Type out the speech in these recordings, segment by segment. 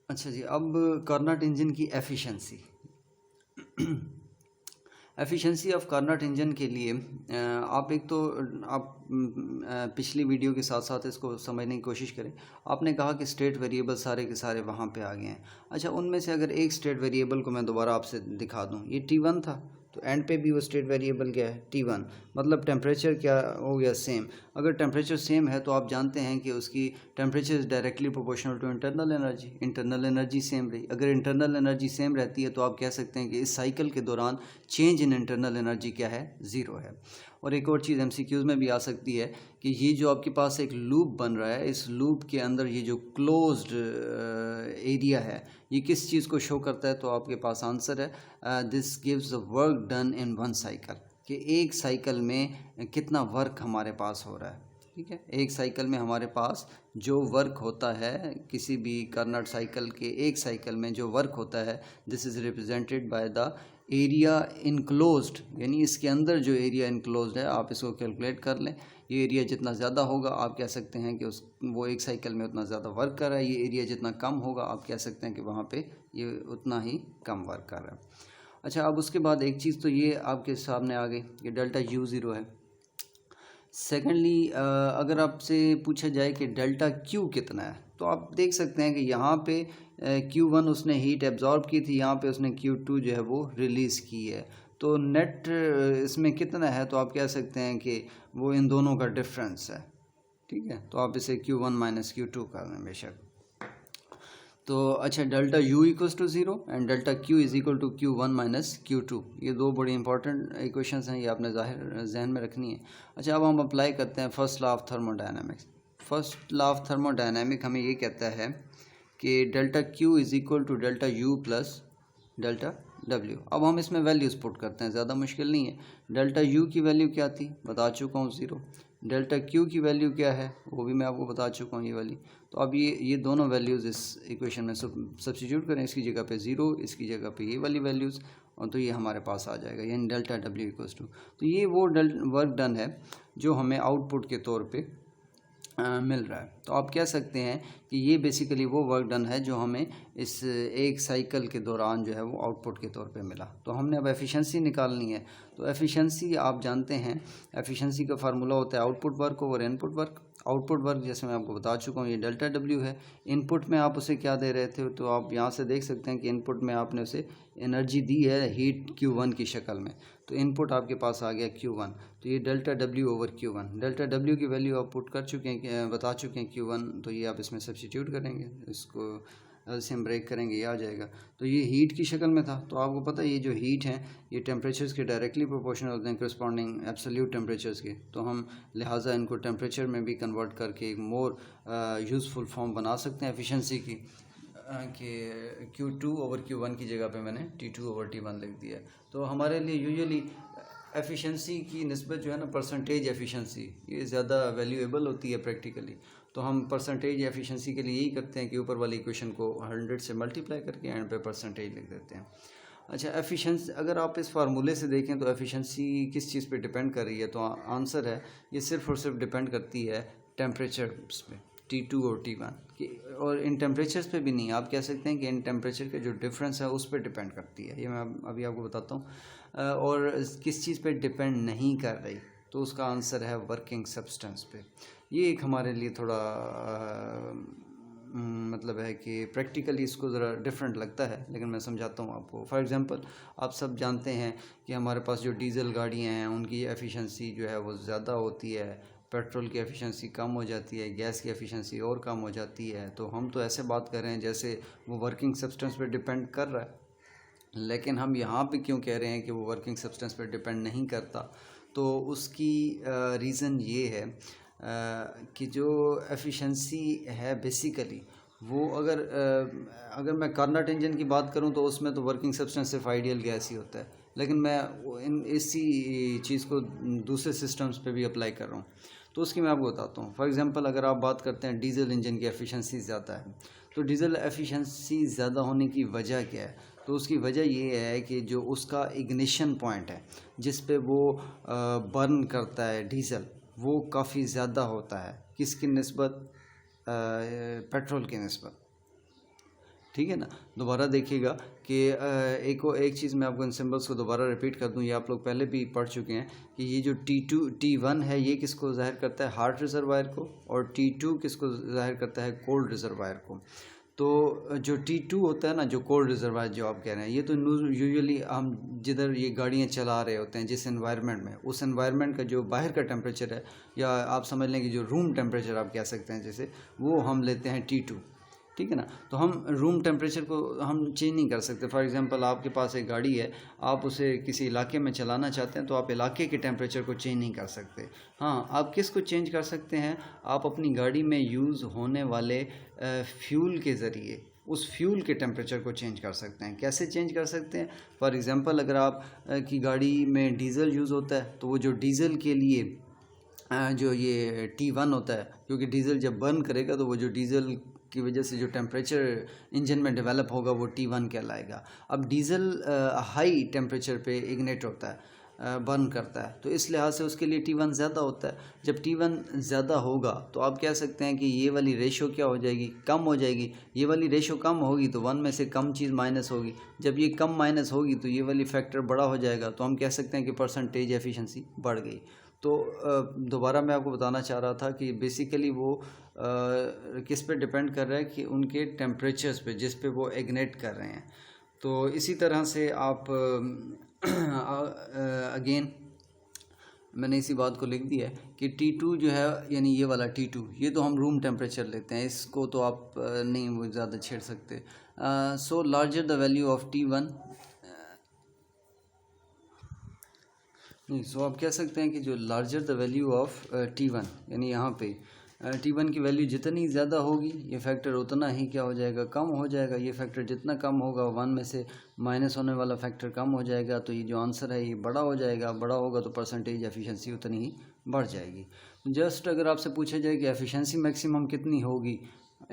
अच्छा जी, अब Carnot engine की efficiency efficiency of Carnot engine के लिए आप एक तो आप पिछली वीडियो के साथ साथ इसको समझने की कोशिश करें। आपने कहा कि स्टेट वेरिएबल सारे के सारे वहाँ पे आ गए हैं। अच्छा, उनमें से अगर एक स्टेट वेरिएबल को मैं दोबारा आपसे दिखा दूँ, ये T1 था, तो एंड पे भी वो स्टेट वेरिएबल क्या है, T1। मतलब टेम्परेचर क्या हो गया, सेम। अगर टेम्परेचर सेम है तो आप जानते हैं कि उसकी temperature is directly proportional to internal energy. Internal energy same रही। अगर इंटरनल एनर्जी सेम रहती है तो आप कह सकते हैं कि इस साइकिल के दौरान चेंज इन इंटरनल एनर्जी क्या है, ज़ीरो है। और एक और चीज़ MCQs में भी आ सकती है कि ये जो आपके पास एक लूप बन रहा है, इस लूप के अंदर ये जो क्लोज्ड एरिया है, ये किस चीज़ को शो करता है, तो आपके पास आंसर है this gives the work done in one cycle, कि एक साइकिल में कितना वर्क हमारे पास हो रहा है। ठीक है, एक साइकिल में हमारे पास जो वर्क होता है, किसी भी कार्नोट साइकिल के एक साइकिल में जो वर्क होता है, this is represented by the area enclosed, यानी इसके अंदर जो एरिया इनक्लोज्ड है, आप इसको कैलकुलेट कर लें। ये एरिया जितना ज़्यादा होगा आप कह सकते हैं कि वो एक साइकिल में उतना ज़्यादा वर्क कर रहा है। ये एरिया जितना कम होगा आप कह सकते हैं कि वहाँ पे ये उतना ही कम वर्क कर रहा है। अच्छा, अब उसके बाद एक चीज़ तो ये आपके सामने आ गई कि डेल्टा U0 है। सेकेंडली, अगर आपसे पूछा जाए कि डेल्टा Q कितना है, तो आप देख सकते हैं कि यहाँ पे Q1 उसने हीट एब्जॉर्ब की थी, यहाँ पे उसने Q2 जो है वो रिलीज़ की है। तो नेट इसमें कितना है, तो आप कह सकते हैं कि वो इन दोनों का डिफरेंस है। ठीक है, तो आप इसे Q1 माइनस Q2 कर दें बेशक। तो अच्छा, delta U equals to zero and delta Q is equal to Q1 minus Q2, ये दो बड़ी इंपॉर्टेंट इक्वेशंस हैं, ये आपने ज़ाहिर जहन में रखनी है। अच्छा, अब हम अप्लाई करते हैं first law of thermodynamics. First law of thermodynamic हमें ये कहता है कि delta Q is equal to delta U plus delta W। अब हम इसमें वैल्यूज़ पुट करते हैं, ज़्यादा मुश्किल नहीं है। डेल्टा U की वैल्यू क्या थी, बता चुका हूँ, ज़ीरो। डेल्टा Q की वैल्यू क्या है, वो भी मैं आपको बता चुका हूँ, ये वाली। तो अब ये दोनों वैल्यूज़ इस इक्वेशन में सब्स्टिट्यूट करें, इसकी जगह पे ज़ीरो, इसकी जगह पे ये वाली वैल्यूज़, और तो ये हमारे पास आ जाएगा, यानी डेल्टा W इक्वल्स टू। तो ये वो वर्क डन है जो हमें आउटपुट के तौर पे मिल रहा है। तो आप कह सकते हैं कि ये बेसिकली वो वर्क डन है जो हमें इस एक साइकिल के दौरान जो है वो आउटपुट के तौर पे मिला। तो हमने अब एफिशिएंसी निकालनी है। तो एफिशिएंसी आप जानते हैं, एफिशिएंसी का फार्मूला होता है output work over input work. Output work जैसे मैं आपको बता चुका हूँ, ये डेल्टा W है। इनपुट में आप उसे क्या दे रहे थे, तो आप यहाँ से देख सकते हैं कि इनपुट में आपने उसे एनर्जी दी है हीट Q1 की शक्ल में। तो इनपुट आपके पास आ गया Q1, तो ये delta W over Q1। Delta W की वैल्यू आप पुट कर चुके हैं, बता चुके हैं Q1, तो ये आप इसमें सब्स्टिट्यूट करेंगे, इसको एलसीएम ब्रेक करेंगे, ये आ जाएगा। तो ये हीट की शक्ल में था, तो आपको पता है ये जो हीट है ये टेम्परेचर्स के डायरेक्टली प्रोपोर्शनल होते हैं करस्पॉन्डिंग एब्सोल्यूट टेम्परेचर्स के। तो हम लिहाजा इनको टेम्परेचर में भी कन्वर्ट करके एक मोर यूज़फुल फॉर्म बना सकते हैं एफिशिएंसी की, कि Q2 ओवर Q1 की जगह पे मैंने T2 ओवर T1 लिख दिया। तो हमारे लिए यूजुअली एफिशिएंसी की निस्बत जो है ना, परसेंटेज एफिशिएंसी, ये ज़्यादा वैल्यूएबल होती है प्रैक्टिकली। तो हम परसेंटेज एफिशिएंसी के लिए यही करते हैं कि ऊपर वाली इक्वेशन को 100 से मल्टीप्लाई करके एंड पे परसेंटेज लिख देते हैं। अच्छा, एफिशिएंसी अगर आप इस फार्मूले से देखें तो एफिशिएंसी किस चीज़ पे डिपेंड कर रही है, तो आंसर है ये सिर्फ़ और सिर्फ डिपेंड करती है टेम्परेचर्स पे, T2 और T1 की। और इन टेम्परेचर्स पे भी नहीं, आप कह सकते हैं कि इन टेम्परेचर के जो डिफरेंस है उस पर डिपेंड करती है, ये मैं अभी आपको बताता हूँ। और किस चीज़ पे डिपेंड नहीं कर रही, तो उसका आंसर है वर्किंग सब्सटेंस पे। ये एक हमारे लिए थोड़ा मतलब है कि प्रैक्टिकली इसको ज़रा डिफरेंट लगता है, लेकिन मैं समझाता हूँ आपको। फॉर एग्जांपल, आप सब जानते हैं कि हमारे पास जो डीजल गाड़ियाँ हैं उनकी एफिशिएंसी जो है वो ज़्यादा होती है, पेट्रोल की एफिशिएंसी कम हो जाती है, गैस की एफिशिएंसी और कम हो जाती है। तो हम तो ऐसे बात कर रहे हैं जैसे वो वर्किंग सब्सटेंस पे डिपेंड कर रहा है, लेकिन हम यहाँ पे क्यों कह रहे हैं कि वो वर्किंग सब्सटेंस पर डिपेंड नहीं करता, तो उसकी रीज़न ये है कि जो एफिशिएंसी है बेसिकली वो अगर मैं कार्नोट इंजन की बात करूँ तो उसमें तो वर्किंग सब्सटेंस सिर्फ आइडियल गैस ही होता है, लेकिन मैं इसी चीज़ को दूसरे सिस्टम्स पे भी अप्लाई कर रहा हूँ। तो उसकी मैं आपको बताता हूँ। फॉर एग्जांपल, अगर आप बात करते हैं डीजल इंजन की एफिशिएंसी ज़्यादा है, तो डीजल एफिशिएंसी ज़्यादा होने की वजह क्या है, तो उसकी वजह ये है कि जो उसका इग्निशन पॉइंट है जिस पे वो बर्न करता है डीजल, वो काफ़ी ज़्यादा होता है, किसकी निस्बत, पेट्रोल की निस्बत। ठीक है ना। दोबारा देखिएगा कि एक चीज़ मैं आपको इन सिंबल्स को दोबारा रिपीट कर दूं, ये आप लोग पहले भी पढ़ चुके हैं कि ये जो T2 T1 है ये किसको ज़ाहिर करता है, हार्ट रिजर्वायर को, और T2 किसको ज़ाहिर करता है, कोल्ड रिजर्वायर को। तो जो T2 होता है ना, जो कोल्ड रिजर्वायर जो आप कह रहे हैं, ये तो यूजुअली हम जिधर ये गाड़ियाँ चला रहे होते हैं जिस एनवायरनमेंट में, उस एनवायरनमेंट का जो बाहर का टेम्परेचर है, या आप समझ लें कि जो रूम टेम्परेचर आप कह सकते हैं जैसे, वो हम लेते हैं T2, ठीक है ना। तो हम रूम टेम्परेचर को हम चेंज नहीं कर सकते। फॉर एग्जांपल आपके पास एक गाड़ी है, आप उसे किसी इलाके में चलाना चाहते हैं, तो आप इलाके के टेम्परेचर को चेंज नहीं कर सकते। हाँ, आप किस को चेंज कर सकते हैं, आप अपनी गाड़ी में यूज़ होने वाले फ्यूल के ज़रिए उस फ्यूल के टेम्परेचर को चेंज कर सकते हैं। कैसे चेंज कर सकते हैं? फॉर एग्ज़ाम्पल अगर आप की गाड़ी में डीज़ल यूज़ होता है, तो वो जो डीज़ल के लिए जो ये T1 होता है, क्योंकि डीज़ल जब बर्न करेगा तो वो जो डीज़ल की वजह से जो टेम्परेचर इंजन में डेवलप होगा वो T1 कहलाएगा। अब डीज़ल हाई टेम्परेचर पे इग्नेट होता है, बर्न करता है, तो इस लिहाज से उसके लिए T1 ज़्यादा होता है। जब T1 ज़्यादा होगा तो आप कह सकते हैं कि ये वाली रेशो क्या हो जाएगी, कम हो जाएगी। ये वाली रेशो कम होगी तो 1 में से कम चीज़ माइनस होगी। जब ये कम माइनस होगी तो ये वाली फैक्टर बड़ा हो जाएगा, तो हम कह सकते हैं कि परसेंटेज एफिशिएंसी बढ़ गई। तो दोबारा मैं आपको बताना चाह रहा था कि बेसिकली वो किस पे डिपेंड कर रहा है, कि उनके टेम्परेचर्स पे जिस पे वो इग्नेट कर रहे हैं। तो इसी तरह से आप अगेन मैंने इसी बात को लिख दिया है कि T2 जो है, यानी ये वाला T2, ये तो हम रूम टेम्परेचर लेते हैं, इसको तो आप नहीं वो ज़्यादा छेड़ सकते। So larger the value of T1, नहीं, सो आप कह सकते हैं कि जो larger the value of T1, यानी यहाँ पे T1 की वैल्यू जितनी ज़्यादा होगी, ये फैक्टर उतना ही क्या हो जाएगा, कम हो जाएगा। ये फैक्टर जितना कम होगा, 1 में से माइनस होने वाला फैक्टर कम हो जाएगा, तो ये जो आंसर है ये बड़ा हो जाएगा। बड़ा होगा तो परसेंटेज एफिशिएंसी उतनी ही बढ़ जाएगी। जस्ट अगर आपसे पूछा जाए कि एफिशिएंसी मैक्सिमम कितनी होगी,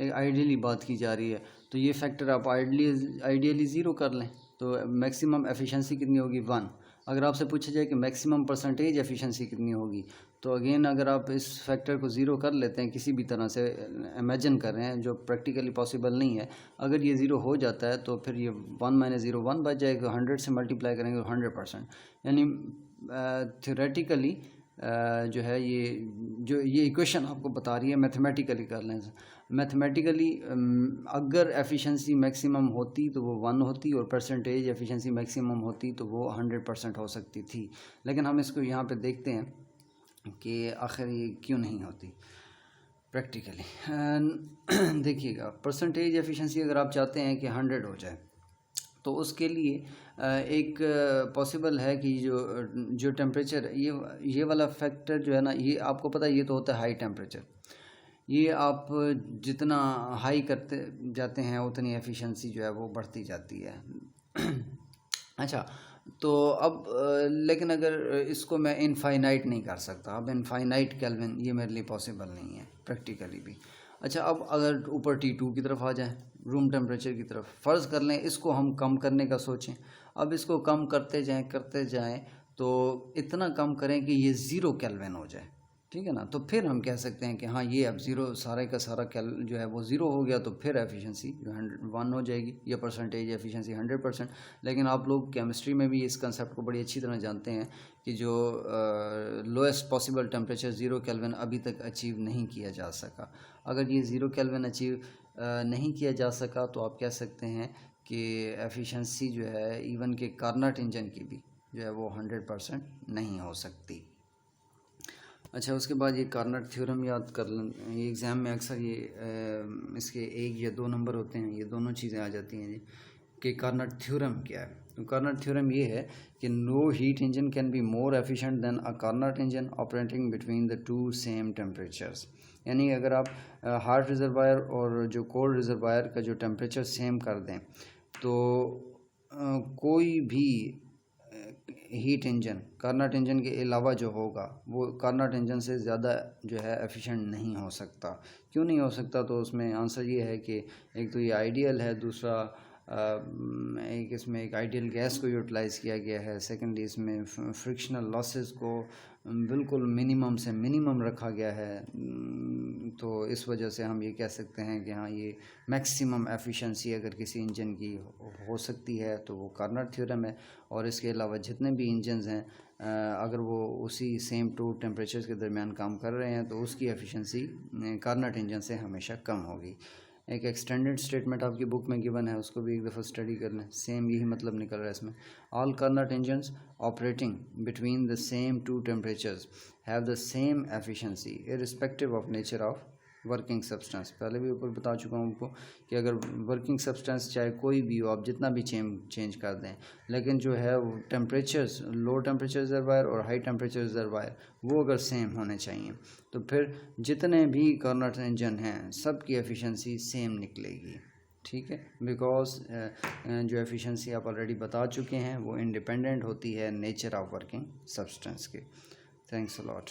आइडियली बात की जा रही है, तो ये फैक्टर आप आइडियली ज़ीरो कर लें, तो मैक्सिमम एफिशिएंसी कितनी होगी, 1। अगर आपसे पूछा जाए कि मैक्सिमम परसेंटेज एफिशिएंसी कितनी होगी, तो अगेन अगर आप इस फैक्टर को ज़ीरो कर लेते हैं, किसी भी तरह से इमेजिन कर रहे हैं, जो प्रैक्टिकली पॉसिबल नहीं है, अगर ये ज़ीरो हो जाता है तो फिर ये 1 - 0 1 बच जाएगा। 100 से मल्टीप्लाई करेंगे तो 100%, यानी थ्योरेटिकली जो है ये इक्वेशन आपको बता रही है, मैथमेटिकली कर लें। मैथमेटिकली अगर एफिशिएंसी मैक्सिमम होती तो वो 1 होती, और परसेंटेज एफिशिएंसी मैक्सिमम होती तो वो 100% हो सकती थी। लेकिन हम इसको यहाँ पे देखते हैं कि आखिर ये क्यों नहीं होती प्रैक्टिकली। देखिएगा, परसेंटेज एफिशिएंसी अगर आप चाहते हैं कि 100 हो जाए, तो उसके लिए एक पॉसिबल है कि जो टेम्परेचर, ये वाला फैक्टर जो है ना, ये आपको पता है ये तो होता है हाई टेम्परेचर। ये आप जितना हाई करते जाते हैं उतनी एफिशिएंसी जो है वो बढ़ती जाती है। अच्छा, तो अब लेकिन अगर इसको मैं इनफाइनाइट नहीं कर सकता, अब इनफाइनाइट केल्विन ये मेरे लिए पॉसिबल नहीं है प्रैक्टिकली भी। अच्छा, अब अगर ऊपर T2 की तरफ आ जाए, रूम टेम्परेचर की तरफ, फ़र्ज़ कर लें इसको हम कम करने का सोचें। अब इसको कम करते जाएं तो इतना कम करें कि ये 0 केल्विन हो जाए, ठीक है ना। तो फिर हम कह सकते हैं कि हाँ, ये अब 0 सारे का सारा जो है वो 0 हो गया, तो फिर एफिशिएंसी जो 1 हो जाएगी, या परसेंटेज एफिशिएंसी 100%। लेकिन आप लोग केमिस्ट्री में भी इस कंसेप्ट को बड़ी अच्छी तरह जानते हैं कि जो लोएस्ट पॉसिबल टेम्परेचर 0 केल्विन अभी तक अचीव नहीं किया जा सका। अगर ये 0 केल्विन अचीव नहीं किया जा सका, तो आप कह सकते हैं कि एफिशिएंसी जो है इवन के कार्नट इंजन की भी जो है वो 100% नहीं हो सकती। अच्छा, उसके बाद ये कार्नट थ्योरम याद कर लें। ये एग्ज़ाम में अक्सर ये इसके 1 या 2 नंबर होते हैं, ये दोनों चीज़ें आ जाती हैं जी, कि कार्नट थ्योरम क्या है। तो कार्नट थ्योरम ये है कि no heat engine can be more efficient than a Carnot engine operating between the 2 same temperatures. यानी अगर आप हार्ट रिजर्वायर और जो कोल्ड रिजर्वायर का जो टेम्परेचर सेम कर दें, तो कोई भी हीट इंजन कार्नट इंजन के अलावा जो होगा वो कार्नट इंजन से ज़्यादा जो है एफिशिएंट नहीं हो सकता। क्यों नहीं हो सकता? तो उसमें आंसर ये है कि एक तो ये आइडियल है, दूसरा एक इसमें एक आइडियल गैस को यूटिलाइज़ किया गया है, सेकेंडली इसमें फ्रिक्शनल लॉसेस को बिल्कुल मिनिमम से मिनिमम रखा गया है। तो इस वजह से हम ये कह सकते हैं कि हाँ, ये मैक्सिमम एफिशिएंसी अगर किसी इंजन की हो सकती है तो वो कार्नट थ्योरम है। और इसके अलावा जितने भी इंजन्स हैं, अगर वो उसी सेम टू टेम्परेचर्स के दरमियान काम कर रहे हैं तो उसकी एफिशिएंसी कार्नट इंजन से हमेशा कम होगी। एक एक्सटेंडेड स्टेटमेंट आपकी बुक में गिवन है, उसको भी एक दफ़ा स्टडी कर लें, सेम यही मतलब निकल रहा है इसमें। All Carnot engines operating between the same to temperatures have the same efficiency irrespective of nature of working substance. पहले भी ऊपर बता चुका हूँ आपको कि अगर वर्किंग सब्सटेंस चाहे कोई भी हो, आप जितना भी चेंज कर दें, लेकिन जो है वो टेम्परेचर्स, लो टेम्परेचर रिजर्वायर और हाई टेम्परेचर रिजर्वायर, वो अगर सेम होने चाहिए तो फिर जितने भी कार्नट इंजन हैं सब की एफिशिएंसी सेम निकलेगी। ठीक है, बिकॉज जो एफिशिएंसी आप ऑलरेडी बता चुके हैं वो इंडिपेंडेंट होती है नेचर ऑफ वर्किंग सब्सटेंस के। Thanks a lot.